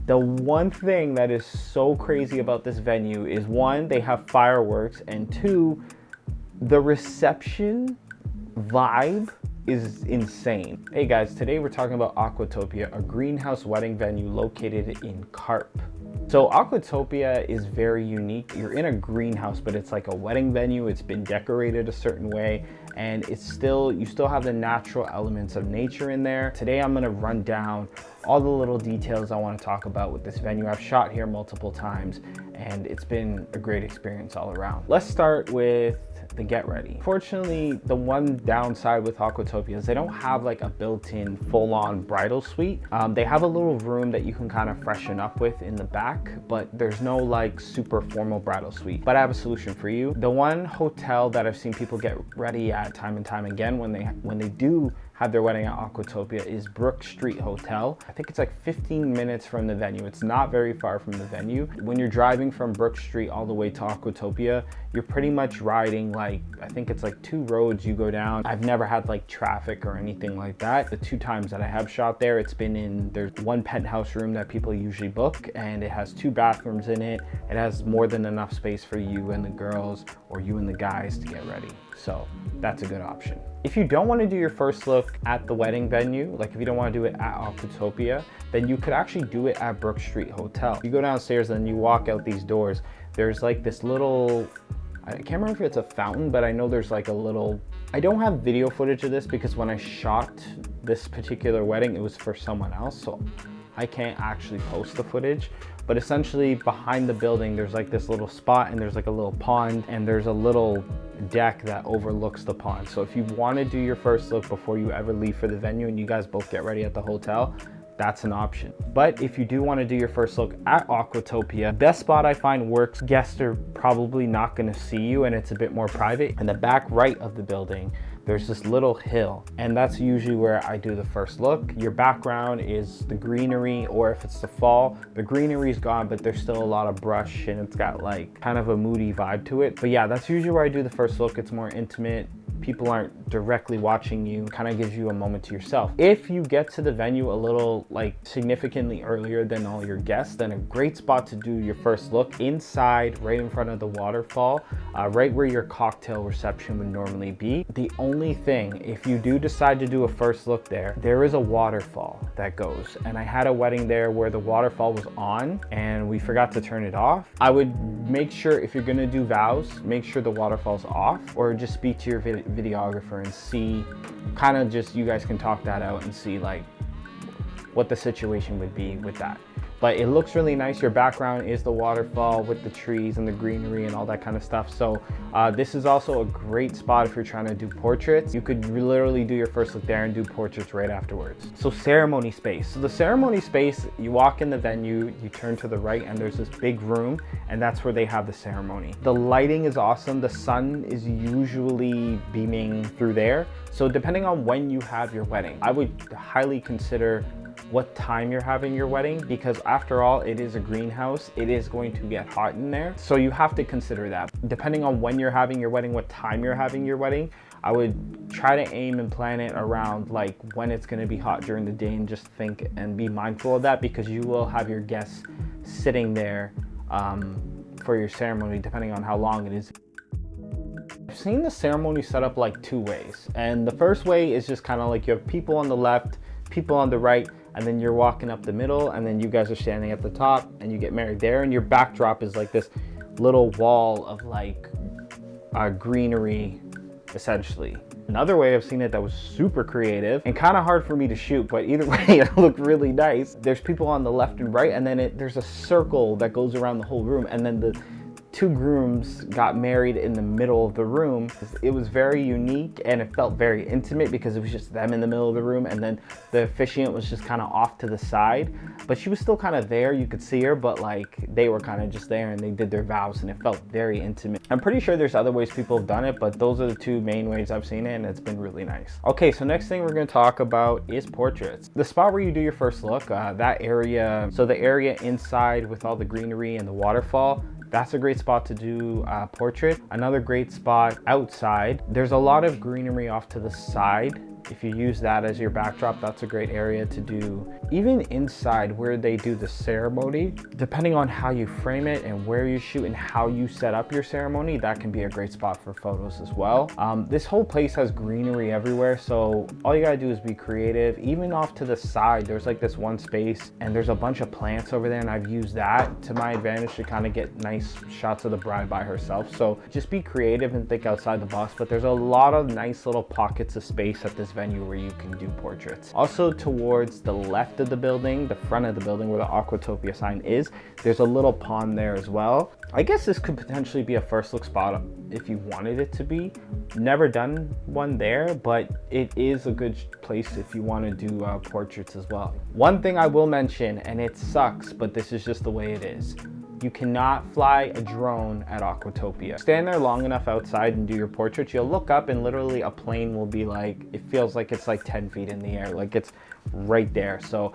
The one thing that is so crazy about this venue is one, they have fireworks, and two, the reception vibe is insane. Hey guys, today we're talking about Aquatopia, a greenhouse wedding venue located in Carp. So Aquatopia is very unique. You're in a greenhouse, but it's like a wedding venue. It's been decorated a certain way, and you still have the natural elements of nature in there. Today I'm gonna run down all the little details I want to talk about with this venue. I've shot here multiple times and it's been a great experience all around. Let's start with the get ready. Fortunately, the one downside with Aquatopia is they don't have like a built-in full-on bridal suite. They have a little room that you can kind of freshen up with in the back, but there's no like super formal bridal suite. But I have a solution for you. The one hotel that I've seen people get ready at time and time again when they do have their wedding at Aquatopia is Brook Street Hotel. I think it's like 15 minutes from the venue. It's not very far from the venue. When you're driving from Brook Street all the way to Aquatopia, you're pretty much riding like, I think it's like 2 roads you go down. I've never had like traffic or anything like that. The 2 times that I have shot there, it's been there's one penthouse room that people usually book, and it has 2 bathrooms in it. It has more than enough space for you and the girls or you and the guys to get ready. So that's a good option. If you don't want to do your first look at the wedding venue, like if you don't want to do it at Aquatopia, then you could actually do it at Brook Street Hotel. You go downstairs and you walk out these doors. There's like this little, I can't remember if it's a fountain, but I know there's like a little, I don't have video footage of this because when I shot this particular wedding, it was for someone else. So I can't actually post the footage, but essentially behind the building, there's like this little spot and there's like a little pond and there's a little deck that overlooks the pond. So if you want to do your first look before you ever leave for the venue and you guys both get ready at the hotel, that's an option. But if you do want to do your first look at Aquatopia, best spot I find works, guests are probably not going to see you and it's a bit more private. In the back right of the building, there's this little hill, and that's usually where I do the first look. Your background is the greenery, or if it's the fall, the greenery is gone, but there's still a lot of brush and it's got like kind of a moody vibe to it. But yeah, that's usually where I do the first look. It's more intimate. People aren't directly watching you, kind of gives you a moment to yourself. If you get to the venue a little like significantly earlier than all your guests, then a great spot to do your first look inside, right in front of the waterfall, right where your cocktail reception would normally be. The only thing, if you do decide to do a first look there is a waterfall that goes, and I had a wedding there where the waterfall was on and we forgot to turn it off. I would make sure, if you're gonna do vows, make sure the waterfall's off, or just speak to your videographer and see, kind of just, you guys can talk that out and see like what the situation would be with that. But it looks really nice. Your background is the waterfall with the trees and the greenery and all that kind of stuff. So this is also a great spot if you're trying to do portraits. You could literally do your first look there and do portraits right afterwards. So ceremony space. So the ceremony space, you walk in the venue, you turn to the right and there's this big room, and that's where they have the ceremony. The lighting is awesome. The sun is usually beaming through there. So depending on when you have your wedding, I would highly consider what time you're having your wedding, because after all, it is a greenhouse. It is going to get hot in there. So you have to consider that. Depending on when you're having your wedding, what time you're having your wedding, I would try to aim and plan it around like when it's going to be hot during the day, and just think and be mindful of that, because you will have your guests sitting there for your ceremony, depending on how long it is. I've seen the ceremony set up like 2 ways. And the first way is just kind of like you have people on the left, people on the right, and then you're walking up the middle, and then you guys are standing at the top and you get married there, and your backdrop is like this little wall of like greenery essentially. Another way I've seen it that was super creative and kind of hard for me to shoot, but either way it looked really nice. There's people on the left and right, and then there's a circle that goes around the whole room, and then the 2 grooms got married in the middle of the room. It was very unique and it felt very intimate because it was just them in the middle of the room, and then the officiant was just kind of off to the side, but she was still kind of there. You could see her, but like they were kind of just there and they did their vows, and it felt very intimate. I'm pretty sure there's other ways people have done it, but those are the 2 main ways I've seen it, and it's been really nice. Okay, so next thing we're going to talk about is portraits. The spot where you do your first look, that area, so the area inside with all the greenery and the waterfall, that's a great spot to do a portrait. Another great spot outside, there's a lot of greenery off to the side If you use that as your backdrop, that's a great area to do. Even inside where they do the ceremony, depending on how you frame it and where you shoot and how you set up your ceremony, that can be a great spot for photos as well. This whole place has greenery everywhere, so all you gotta do is be creative. Even off to the side, there's like this one space and there's a bunch of plants over there, and I've used that to my advantage to kind of get nice shots of the bride by herself. So just be creative and think outside the box, but there's a lot of nice little pockets of space at this venue where you can do portraits. Also towards the left of the building, the front of the building where the Aquatopia sign is, there's a little pond there as well. I guess this could potentially be a first look spot if you wanted it to be. Never done one there, but it is a good place if you want to do portraits as well. One thing I will mention, and it sucks, but this is just the way it is. You cannot fly a drone at Aquatopia. Stand there long enough outside and do your portraits, you'll look up and literally a plane will be like, it feels like it's like 10 feet in the air, like it's right there. So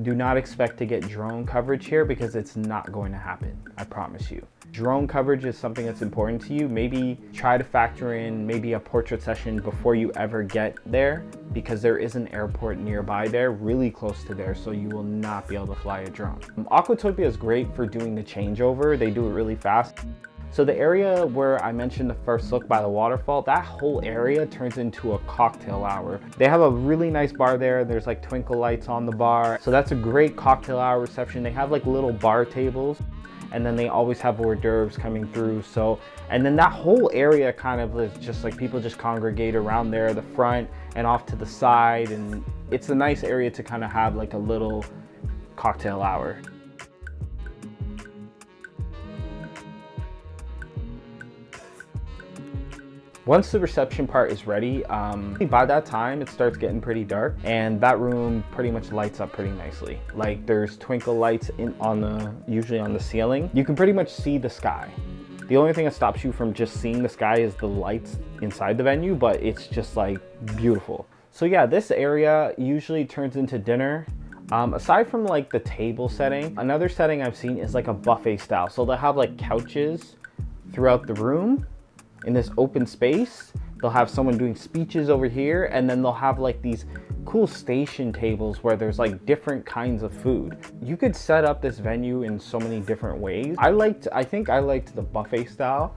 do not expect to get drone coverage here because it's not going to happen, I promise you. Drone coverage is something that's important to you. Maybe try to factor in maybe a portrait session before you ever get there, because there is an airport nearby there, really close to there, so you will not be able to fly a drone. Aquatopia is great for doing the changeover. They do it really fast. So the area where I mentioned the first look by the waterfall, that whole area turns into a cocktail hour. They have a really nice bar there. There's like twinkle lights on the bar. So that's a great cocktail hour reception. They have like little bar tables, and then they always have hors d'oeuvres coming through. So, and then that whole area kind of is just like people just congregate around there, the front and off to the side. And it's a nice area to kind of have like a little cocktail hour. Once the reception part is ready, by that time it starts getting pretty dark, and that room pretty much lights up pretty nicely. Like there's twinkle lights usually on the ceiling. You can pretty much see the sky. The only thing that stops you from just seeing the sky is the lights inside the venue, but it's just like beautiful. So yeah, this area usually turns into dinner. Aside from like the table setting, another setting I've seen is like a buffet style. So they'll have like couches throughout the room in this open space. They'll have someone doing speeches over here, and then they'll have like these cool station tables where there's like different kinds of food. You could set up this venue in so many different ways. I think I liked the buffet style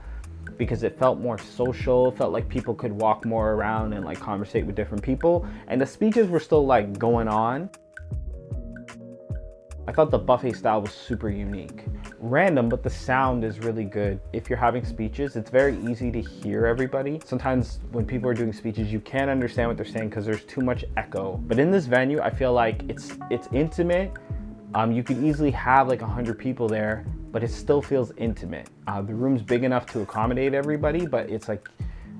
because it felt more social, felt like people could walk more around and like conversate with different people, and the speeches were still like going on. I thought the buffet style was super unique. Random, but the sound is really good. If you're having speeches, it's very easy to hear everybody. Sometimes when people are doing speeches, you can't understand what they're saying because there's too much echo. But in this venue, I feel like it's intimate. You could easily have like 100 people there, but it still feels intimate. The room's big enough to accommodate everybody, but it's like,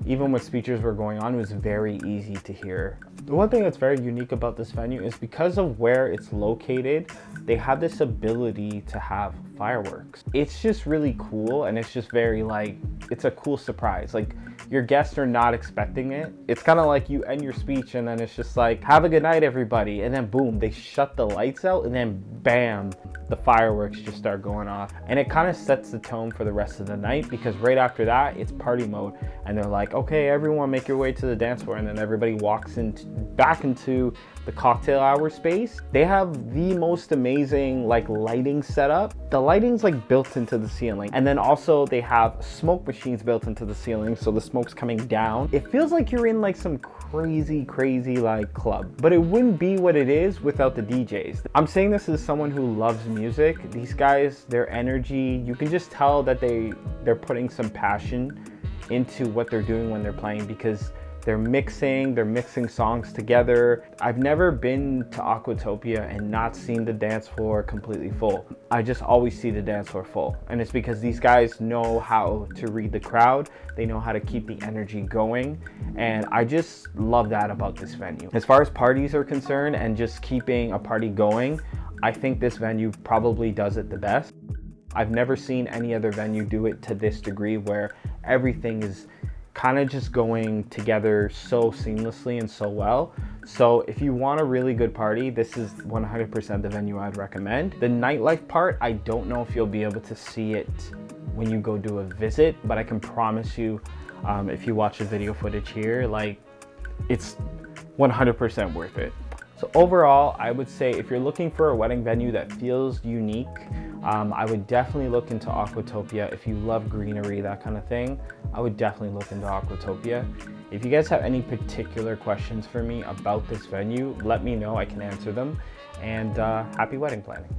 even when speeches were going on, it was very easy to hear. The one thing that's very unique about this venue is because of where it's located, they have this ability to have fireworks. It's just really cool, and it's just very like, it's a cool surprise. Like your guests are not expecting it. It's kind of like you end your speech and then it's just like, have a good night everybody. And then boom, they shut the lights out, and then bam, the fireworks just start going off. And it kind of sets the tone for the rest of the night, because right after that, it's party mode. And they're like, okay, everyone make your way to the dance floor. And then everybody walks back into the cocktail hour space. They have the most amazing like lighting setup. The lighting's like built into the ceiling. And then also they have smoke machines built into the ceiling, so the smoke's coming down. It feels like you're in like some crazy like club, but it wouldn't be what it is without the DJs. I'm saying this as someone who loves music. These guys, their energy, you can just tell that they're putting some passion into what they're doing when they're playing, because they're mixing songs together. I've never been to Aquatopia and not seen the dance floor completely full. I just always see the dance floor full. And it's because these guys know how to read the crowd. They know how to keep the energy going. And I just love that about this venue. As far as parties are concerned and just keeping a party going, I think this venue probably does it the best. I've never seen any other venue do it to this degree, where everything is kind of just going together so seamlessly and so well. So if you want a really good party, this is 100% the venue I'd recommend. The nightlife part, I don't know if you'll be able to see it when you go do a visit, but I can promise you, if you watch the video footage here, like it's 100% worth it. So overall, I would say if you're looking for a wedding venue that feels unique, I would definitely look into Aquatopia. If you love greenery, that kind of thing, I would definitely look into Aquatopia. If you guys have any particular questions for me about this venue, let me know, I can answer them. And happy wedding planning.